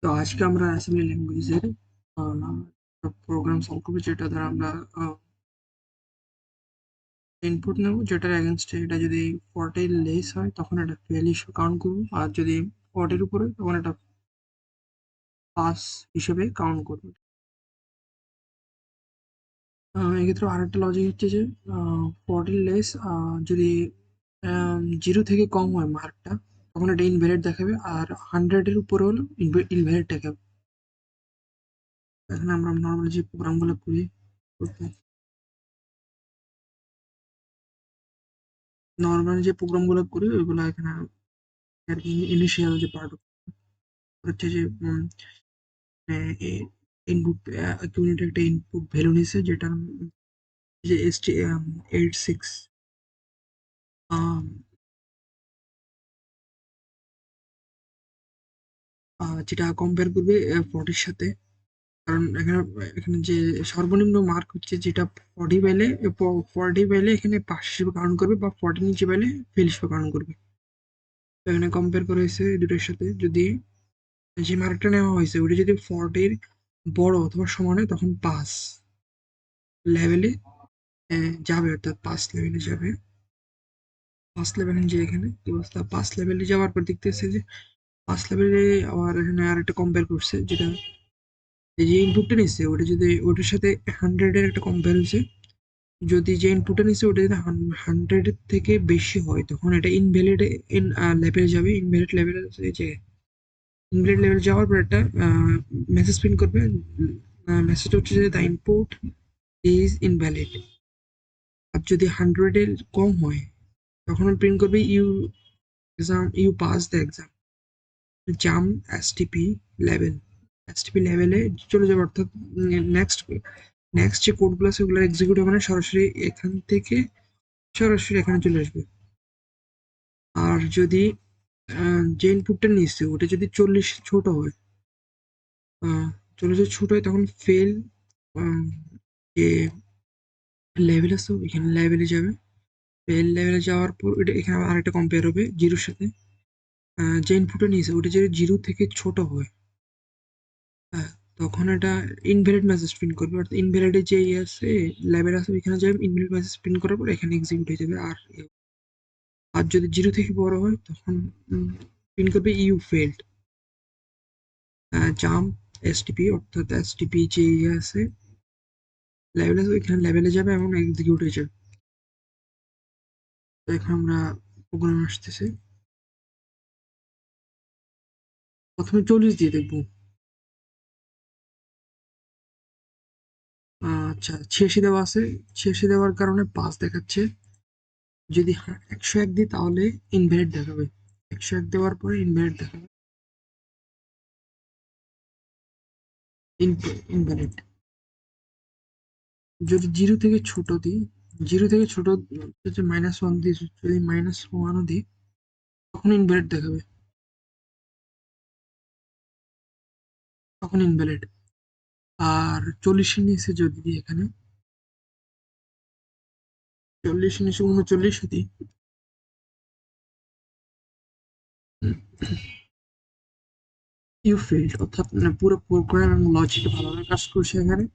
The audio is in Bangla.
তো আজকে আমরা অ্যাসেম্বলি ল্যাঙ্গুয়েজের প্রোগ্রাম সলভ করবো, যেটা দ্বারা আমরা ইনপুট নেব, যেটার এগেনস্টে এটা যদি 40 লেস হয় তখন এটা ফেল হিসেবে কাউন্ট করবো, আর যদি 40-র উপরে তখন এটা পাস হিসেবে কাউন্ট করবো। এক্ষেত্রে আরেকটা লজিক হচ্ছে যে 40 লেস যদি 0 থেকে কম হয় মার্কটা, তখন এটা ইনভ্যালিড দেখাবে, আর 100-এর উপরে হলে ইনভ্যালিড দেখাবে। এখানে আমরা নর্মালি যে প্রোগ্রামগুলো করি, ওইগুলো এখানে আর কি ইনিশিয়াল যে পার্ট হচ্ছে যে ইনপুট ইউনিট একটা ইনপুট ভ্যালু নিছে, যেটা যে এসটি 86 যেটা কম্পেয়ার করবে 40-র সাথে। কারণ এখানে এখানে যে সর্বনিম্ন মার্ক হচ্ছে, যেটা 40 পাইলে 40 পাইলে এখানে পাস হিসেবে কাউন্ট করবে, বা 40 নিচে পাইলে ফেল হিসেবে কাউন্ট করবে। তো এখানে কম্পেয়ার করা হয়েছে দুটোর সাথে। যদি যে মার্কটা নেওয়া হয়েছে ওটা যদি 40-র বড় অথবা সমান হয় তখন পাস লেভেলে যাবে, অর্থাৎ পাস লেভেলে যাবে। পাস লেভেলে যে এখানে কি অবস্থা, পাস লেভেলে যাওয়ার পর দেখতেছে যে পাস লেভেলে আবার এখানে আর একটা কম্পেয়ার করছে, যেটা এই যে ইনপুটটা নিচ্ছে ওটা যদি ওটার সাথে 100-এর একটা কম্পেয়ার হয়েছে। যদি যে ইনপুটটা নিচ্ছে ওটা যদি 100-এর থেকে বেশি হয় তখন এটা ইনভ্যালিড লেভেলে যাবে। ইনভ্যালিড লেভেলে যে ইনভ্যালিড লেভেল যাওয়ার পর একটা মেসেজ প্রিন্ট করবে। মেসেজটা হচ্ছে যে দ্য ইনপুট ইজ ইনভ্যালিড। আর যদি 100-এর কম হয় তখন প্রিন্ট করবে you pass the exam. Jump STP level, STP লেভেলে চলে যাবে, অর্থাৎ নেক্সট নেক্সট যে কোডগুলো আছে ওগুলো এক্সিকিউট হবে না, সরাসরি এখান থেকে সরাসরি এখানে চলে আসবে। আর যদি যে ইনপুটটা নিচ্ছে ওটা যদি 40 ছোট হয়, 40 ছোট হয় তখন ফেল যে লেভেল আছে এখানে লেভেলে যাবে। ফেল লেভেলে যাওয়ার পর এটা এখানে আরেকটা কম্পেয়ার হবে জিরোর সাথে। যে ইনপুটটা নিয়েছে ওটা যদি 0 থেকে ছোট হয়, হ্যাঁ, তখন এটা ইনভ্যালিড মেসেজ প্রিন্ট করবে। অর্থাৎ ইনভ্যালিডে যে আছে লেভেল আছে ওইখানে যাবে, ইনভ্যালিড মেসেজ প্রিন্ট করার পর এখানে এক্সিকিউট হয়ে যাবে। আর যদি 0 থেকে বড় হয় তখন প্রিন্ট করবে ইউ ফেল্ড। জাম্প এসটিপি, অর্থাৎ এসটিপি যে আছে লেভেল আছে ওইখানে লেভেলে যাবে এবং এক্সিকিউট হয়ে যাবে। তো এখন আমরা প্রোগ্রাম আসতেছে, প্রথমে 40 দিয়ে দেখবো। আচ্ছা, 86 দেওয়া আছে। 86 দেওয়ার কারণে পাস দেখাচ্ছে। যদি 101 দিই তাহলে ইনভ্যালিড দেখাবে। 101 দেওয়ার পরে ইনভ্যালিড দেখাবে, ইনভ্যালিড। যদি 0 থেকে ছোট দিই, 0 থেকে ছোট যদি -1 দিই, যদি -1ও দিই তখন ইনভ্যালিড দেখাবে, তখন ইনভ্যালিড। আর 40-এর নিচে যদি দিই, এখানে 40-এর নিচে 39 দিই, ইউ ফেইল্ড। অর্থাৎ পুরো প্রোগ্রাম এবং লজিক ভালোভাবে কাজ করছে এখানে।